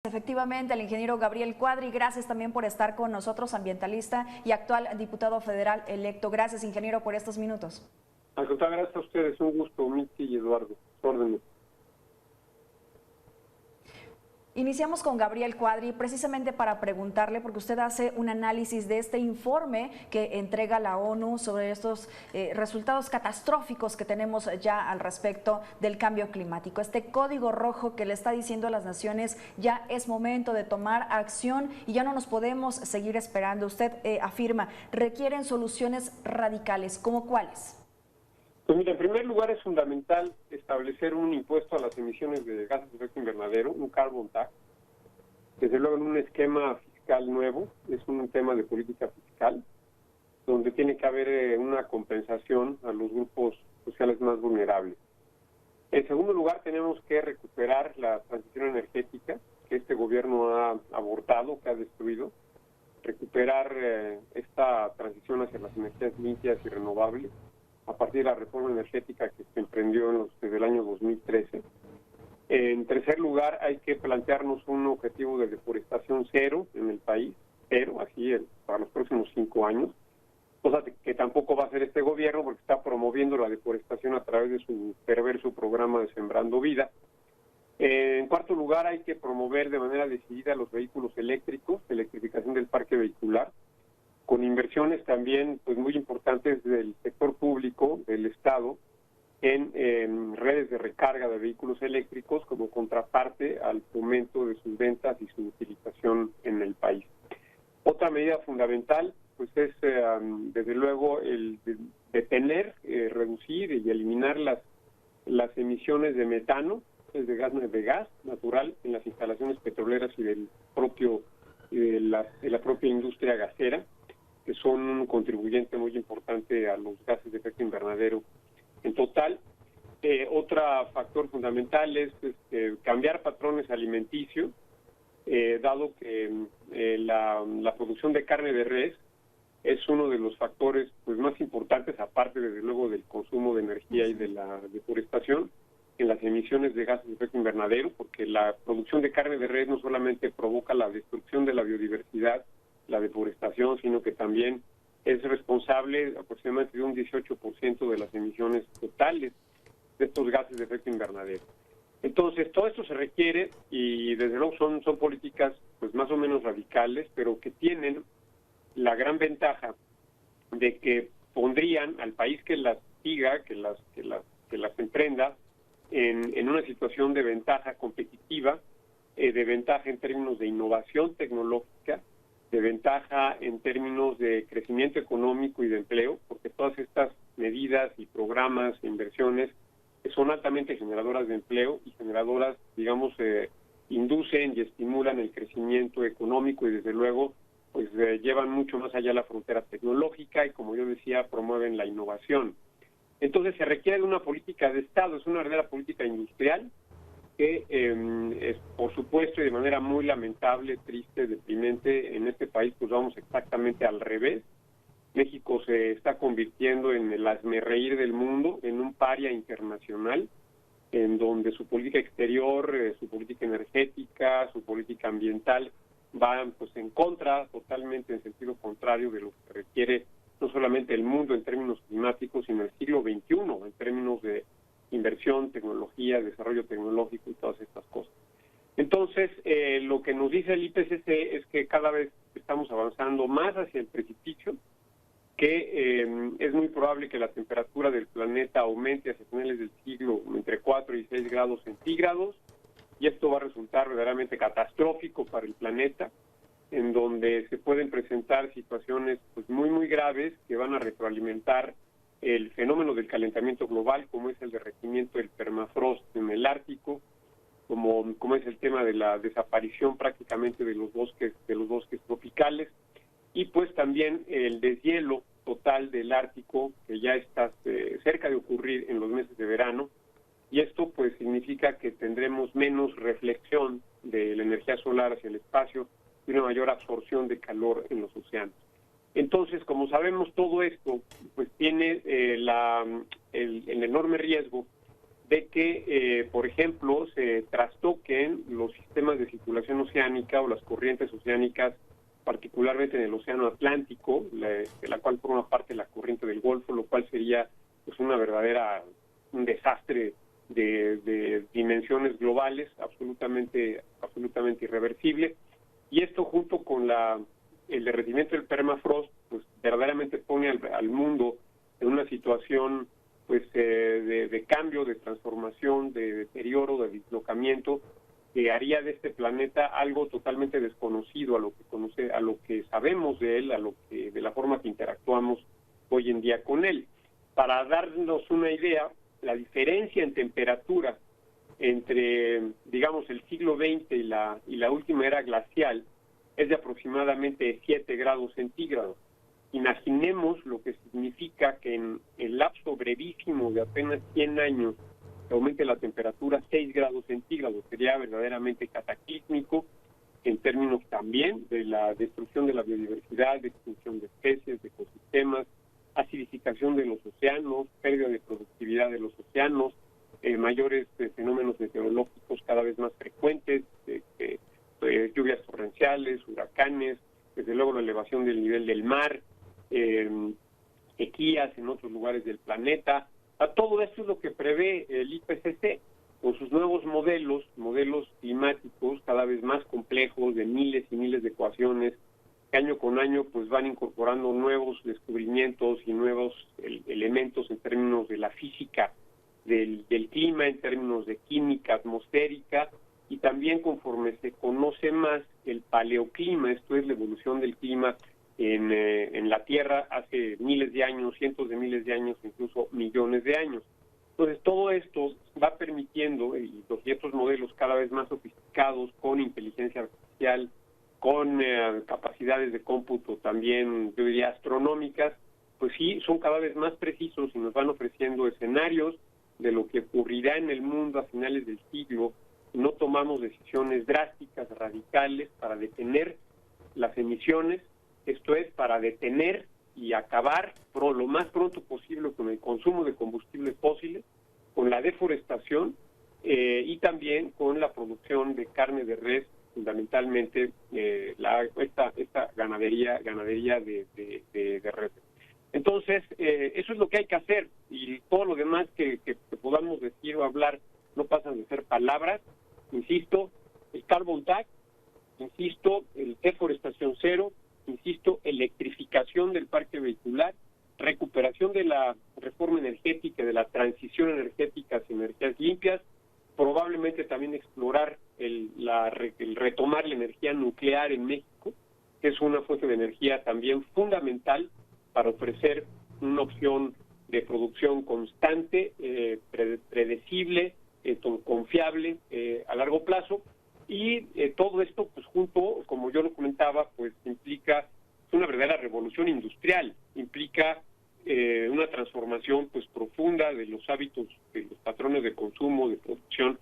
Efectivamente, el ingeniero Gabriel Cuadri, gracias también por estar con nosotros, ambientalista y actual diputado federal electo. Gracias, ingeniero, por estos minutos. Al contrario, gracias a ustedes, un gusto, Miki y Eduardo. Órdenes. Iniciamos con Gabriel Cuadri precisamente para preguntarle, porque usted hace un análisis de este informe que entrega la ONU sobre estos resultados catastróficos que tenemos ya al respecto del cambio climático. Este código rojo que le está diciendo a las naciones ya es momento de tomar acción y ya no nos podemos seguir esperando. Usted afirma, requieren soluciones radicales, ¿cómo cuáles? Pues mira, en primer lugar es fundamental establecer un impuesto a las emisiones de gases de efecto invernadero, un carbon tax, desde luego en un esquema fiscal nuevo, es un tema de política fiscal, donde tiene que haber una compensación a los grupos sociales más vulnerables. En segundo lugar, tenemos que recuperar la transición energética que este gobierno ha abortado, que ha destruido, recuperar esta transición hacia las energías limpias y renovables, a partir de la reforma energética que se emprendió desde el año 2013. En tercer lugar, hay que plantearnos un objetivo de deforestación cero en el país, cero, así para los próximos 5 años, cosa que tampoco va a hacer este gobierno porque está promoviendo la deforestación a través de su perverso programa de Sembrando Vida. En cuarto lugar, hay que promover de manera decidida los vehículos eléctricos, electrificación del parque vehicular, con inversiones también pues muy importantes del sector público, del Estado, en redes de recarga de vehículos eléctricos como contraparte al fomento de sus ventas y su utilización en el país. Otra medida fundamental pues es desde luego el detener, reducir y eliminar las emisiones de metano, de gas natural en las instalaciones petroleras y de la propia industria gasera, que son un contribuyente muy importante a los gases de efecto invernadero. En total, otro factor fundamental es cambiar patrones alimenticios, dado que la producción de carne de res es uno de los factores pues más importantes, aparte desde luego del consumo de energía y de la deforestación, en las emisiones de gases de efecto invernadero, porque la producción de carne de res no solamente provoca la destrucción de la biodiversidad, la deforestación, sino que también es responsable aproximadamente de un 18% de las emisiones totales de estos gases de efecto invernadero. Entonces, todo esto se requiere y desde luego son políticas pues más o menos radicales, pero que tienen la gran ventaja de que pondrían al país que las siga, que las emprenda, en una situación de ventaja competitiva, de ventaja en términos de innovación tecnológica, de ventaja en términos de crecimiento económico y de empleo, porque todas estas medidas y programas e inversiones son altamente generadoras de empleo y generadoras, digamos, inducen y estimulan el crecimiento económico y desde luego pues llevan mucho más allá la frontera tecnológica y, como yo decía, promueven la innovación. Entonces se requiere de una política de Estado, es una verdadera política industrial que por supuesto y de manera muy lamentable, triste, deprimente, en este país pues vamos exactamente al revés. México se está convirtiendo en el hazmerreír del mundo, en un paria internacional, en donde su política exterior, su política energética, su política ambiental van pues en contra, totalmente en sentido contrario de lo que requiere no solamente el mundo en términos climáticos, sino el siglo XXI en términos de inversión, tecnología, desarrollo tecnológico y todas estas cosas. Entonces, lo que nos dice el IPCC es que cada vez estamos avanzando más hacia el precipicio, que es muy probable que la temperatura del planeta aumente hacia finales del siglo entre 4 y 6 grados centígrados, y esto va a resultar verdaderamente catastrófico para el planeta, en donde se pueden presentar situaciones pues muy graves que van a retroalimentar el fenómeno del calentamiento global, como es el derretimiento del permafrost en el Ártico, como es el tema de la desaparición prácticamente de los bosques tropicales, y pues también el deshielo total del Ártico, que ya está cerca de ocurrir en los meses de verano, y esto pues significa que tendremos menos reflexión de la energía solar hacia el espacio y una mayor absorción de calor en los océanos. Entonces, como sabemos, todo esto pues tiene el enorme riesgo de que, por ejemplo, se trastoquen los sistemas de circulación oceánica o las corrientes oceánicas, particularmente en el Océano Atlántico, de la cual forma parte la corriente del Golfo, lo cual sería pues un desastre de dimensiones globales, absolutamente irreversible. Y esto, junto con el derretimiento del permafrost, pues verdaderamente pone al mundo en una situación pues de cambio, de transformación, de deterioro, de dislocamiento, que haría de este planeta algo totalmente desconocido a lo que sabemos de él, de la forma que interactuamos hoy en día con él. Para darnos una idea, la diferencia en temperatura entre, digamos, el siglo XX y la última era glacial es de aproximadamente 7 grados centígrados. Imaginemos lo que significa que en el lapso brevísimo de apenas 100 años que aumente la temperatura 6 grados centígrados. Sería verdaderamente cataclísmico en términos también de la destrucción de la biodiversidad, de extinción de especies, de ecosistemas, acidificación de los océanos, pérdida de productividad de los océanos, mayores fenómenos meteorológicos cada vez más frecuentes, lluvias torrenciales, huracanes, desde luego la elevación del nivel del mar, sequías en otros lugares del planeta. A todo esto es lo que prevé el IPCC, con sus nuevos modelos climáticos cada vez más complejos, de miles y miles de ecuaciones, que año con año pues van incorporando nuevos descubrimientos y nuevos elementos en términos de la física del clima, en términos de química atmosférica, y también conforme se conoce más el paleoclima, esto es la evolución del clima en la Tierra hace miles de años, cientos de miles de años, incluso millones de años. Entonces todo esto va permitiendo, y estos modelos cada vez más sofisticados, con inteligencia artificial, con capacidades de cómputo también, yo diría, astronómicas, pues sí, son cada vez más precisos y nos van ofreciendo escenarios de lo que ocurrirá en el mundo a finales del siglo si no tomamos decisiones drásticas, radicales, para detener las emisiones, esto es, para detener y acabar lo más pronto posible con el consumo de combustibles fósiles, con la deforestación y también con la producción de carne de res, fundamentalmente esta ganadería de res. Entonces, eso es lo que hay que hacer, y todo lo demás que podamos decir o hablar no pasan de ser palabras. Insisto, el carbon tax, insisto, el deforestación cero, insisto, electrificación del parque vehicular, recuperación de la reforma energética, de la transición energética hacia energías limpias, probablemente también explorar el retomar la energía nuclear en México, que es una fuente de energía también fundamental para ofrecer una opción de producción constante, predecible, confiable a largo plazo, y todo esto pues junto, como yo lo comentaba, pues implica una verdadera revolución industrial, implica una transformación pues profunda de los hábitos, de los patrones de consumo, de producción,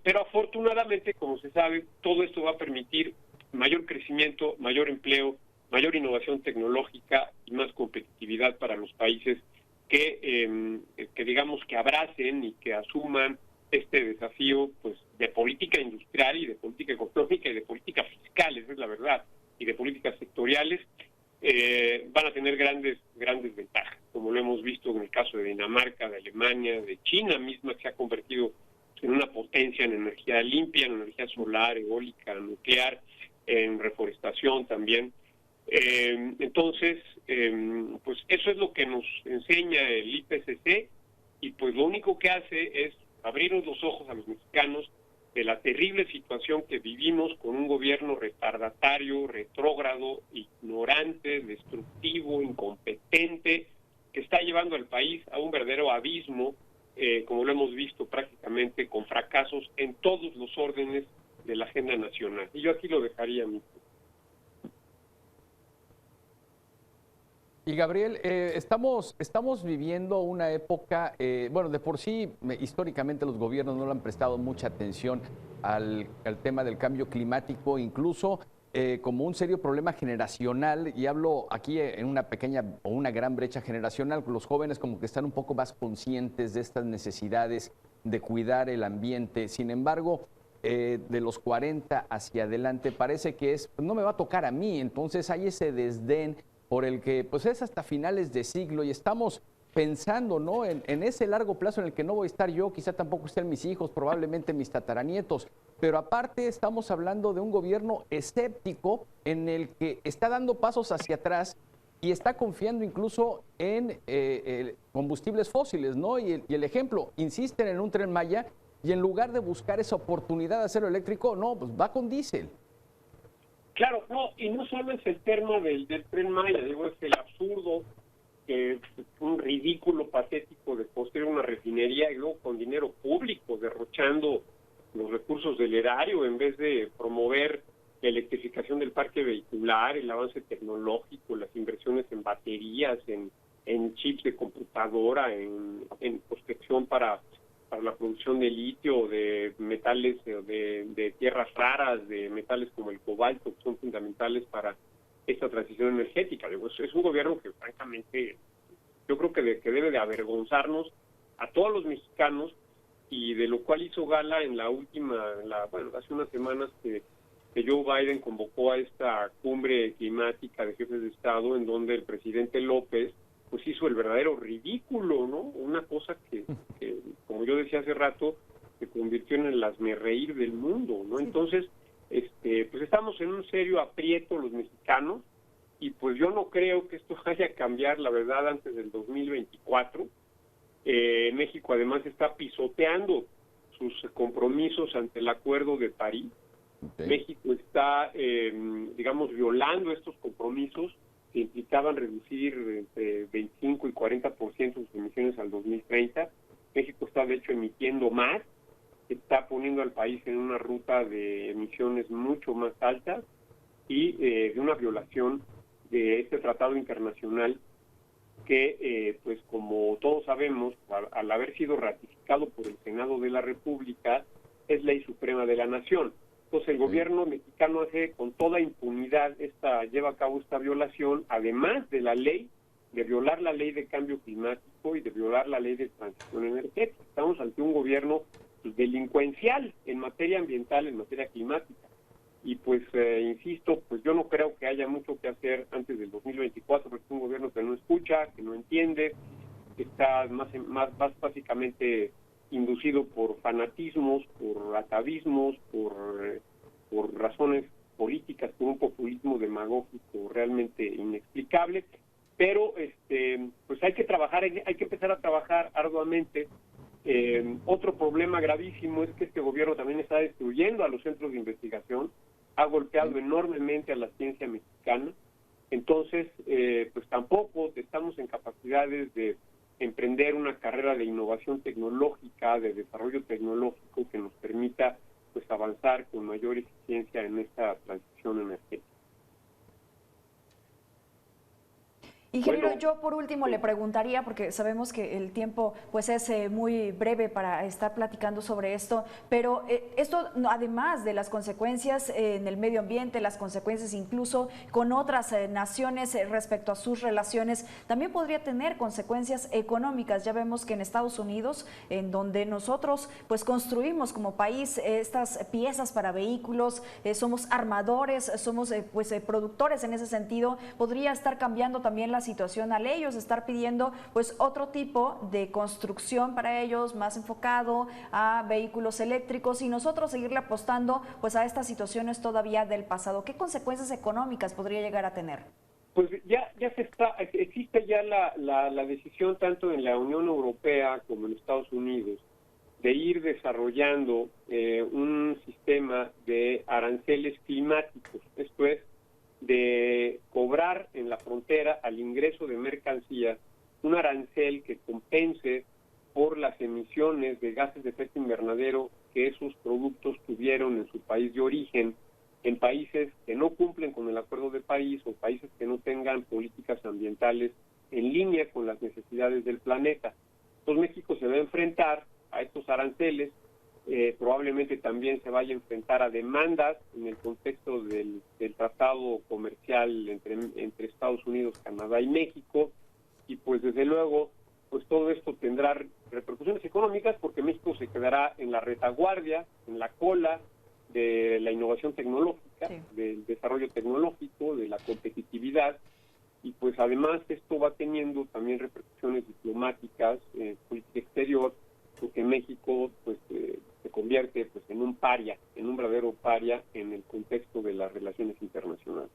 pero afortunadamente, como se sabe, todo esto va a permitir mayor crecimiento, mayor empleo, mayor innovación tecnológica y más competitividad para los países que digamos que abracen y que asuman este desafío pues de política industrial y de política económica y de política fiscal, esa es la verdad, y de políticas sectoriales. Van a tener grandes ventajas, como lo hemos visto en el caso de Dinamarca, de Alemania, de China misma, que se ha convertido en una potencia en energía limpia, en energía solar, eólica, nuclear, en reforestación también. Entonces, pues eso es lo que nos enseña el IPCC, y pues lo único que hace es abrirnos los ojos a los mexicanos de la terrible situación que vivimos con un gobierno retardatario, retrógrado, ignorante, destructivo, incompetente, que está llevando al país a un verdadero abismo, como lo hemos visto prácticamente, con fracasos en todos los órdenes de la agenda nacional. Y yo aquí lo dejaría, mi. Y Gabriel, estamos viviendo una época, bueno, de por sí, históricamente los gobiernos no le han prestado mucha atención al tema del cambio climático, incluso como un serio problema generacional, y hablo aquí en una pequeña o una gran brecha generacional. Los jóvenes como que están un poco más conscientes de estas necesidades de cuidar el ambiente. Sin embargo, de los 40 hacia adelante parece que pues, no me va a tocar a mí. Entonces hay ese desdén por el que pues es hasta finales de siglo y estamos pensando, ¿no?, en ese largo plazo en el que no voy a estar yo, quizá tampoco estén mis hijos, probablemente mis tataranietos, pero aparte estamos hablando de un gobierno escéptico en el que está dando pasos hacia atrás y está confiando incluso en combustibles fósiles, ¿no? Y el ejemplo, insisten en un Tren Maya y en lugar de buscar esa oportunidad de hacerlo eléctrico, no, pues va con diésel. Claro, no, y no solo es el tema del Tren Maya, digo, es el absurdo, que es un ridículo patético de construir una refinería y luego con dinero público, derrochando los recursos del erario en vez de promover la electrificación del parque vehicular, el avance tecnológico, las inversiones en baterías, en chips de computadora, en prospección para la producción de litio, de metales, de tierras raras, de metales como el cobalto, que son fundamentales para esta transición energética. Es un gobierno que francamente yo creo que debe de avergonzarnos a todos los mexicanos, y de lo cual hizo gala en la última, hace unas semanas que Joe Biden convocó a esta cumbre climática de jefes de Estado, en donde el presidente López pues hizo el verdadero ridículo, ¿no? Una cosa que como yo decía hace rato, se convirtió en el hazmerreír del mundo, ¿no? Entonces, pues estamos en un serio aprieto los mexicanos, y pues yo no creo que esto vaya a cambiar, la verdad, antes del 2024. México además está pisoteando sus compromisos ante el Acuerdo de París. Okay. México está, violando estos compromisos que implicaban reducir entre 25 y 40% sus emisiones al 2030. México está, de hecho, emitiendo más, está poniendo al país en una ruta de emisiones mucho más altas y de una violación de este tratado internacional que, pues como todos sabemos, al haber sido ratificado por el Senado de la República, es ley suprema de la nación. Entonces el gobierno mexicano hace con toda impunidad lleva a cabo esta violación, además de la ley, de violar la ley de cambio climático y de violar la ley de transición energética. Estamos ante un gobierno delincuencial en materia ambiental, en materia climática. Y pues, insisto, pues yo no creo que haya mucho que hacer antes del 2024, porque es un gobierno que no escucha, que no entiende, que está más básicamente inducido por fanatismos, por atavismos, por razones políticas, por un populismo demagógico realmente inexplicable. Pero pues hay que empezar a trabajar arduamente. Otro problema gravísimo es que este gobierno también está destruyendo a los centros de investigación, ha golpeado enormemente a la ciencia mexicana. Entonces, pues tampoco estamos en capacidades de emprender una carrera de innovación tecnológica, de desarrollo tecnológico que nos permita pues avanzar con mayor eficiencia en esta transición energética. Ingeniero, yo por último le preguntaría, porque sabemos que el tiempo pues es muy breve para estar platicando sobre esto, pero esto, además de las consecuencias en el medio ambiente, las consecuencias incluso con otras naciones respecto a sus relaciones, también podría tener consecuencias económicas. Ya vemos que en Estados Unidos, en donde nosotros pues construimos como país estas piezas para vehículos, somos armadores, somos productores en ese sentido, podría estar cambiando también la situación al ellos, estar pidiendo pues otro tipo de construcción para ellos, más enfocado a vehículos eléctricos, y nosotros seguirle apostando pues a estas situaciones todavía del pasado. ¿Qué consecuencias económicas podría llegar a tener? Pues existe ya la decisión tanto en la Unión Europea como en Estados Unidos de ir desarrollando un sistema de aranceles climáticos, esto es, de cobrar en la frontera al ingreso de mercancías un arancel que compense por las emisiones de gases de efecto invernadero que esos productos tuvieron en su país de origen, en países que no cumplen con el Acuerdo de París o países que no tengan políticas ambientales en línea con las necesidades del planeta. Entonces México se va a enfrentar a estos aranceles, probablemente también se vaya a enfrentar a demandas en el contexto del tratado comercial entre Estados Unidos, Canadá y México, y pues desde luego pues todo esto tendrá repercusiones económicas, porque México se quedará en la retaguardia, en la cola de la innovación tecnológica, sí, del desarrollo tecnológico, de la competitividad, y pues además esto va teniendo también repercusiones diplomáticas, política exterior, porque México pues se convierte pues en un paria, en un verdadero paria en el contexto de las relaciones internacionales.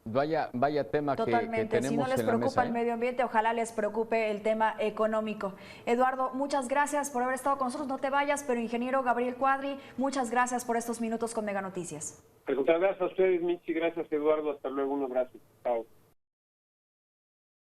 Vaya tema que totalmente. tenemos Si no les en la preocupa mesa, el medio ambiente, ojalá les preocupe el tema económico. Eduardo, muchas gracias por haber estado con nosotros. No te vayas, pero ingeniero Gabriel Cuadri, muchas gracias por estos minutos con Mega Noticias. Gracias a ustedes, Michi, gracias Eduardo, hasta luego, un abrazo. Chao.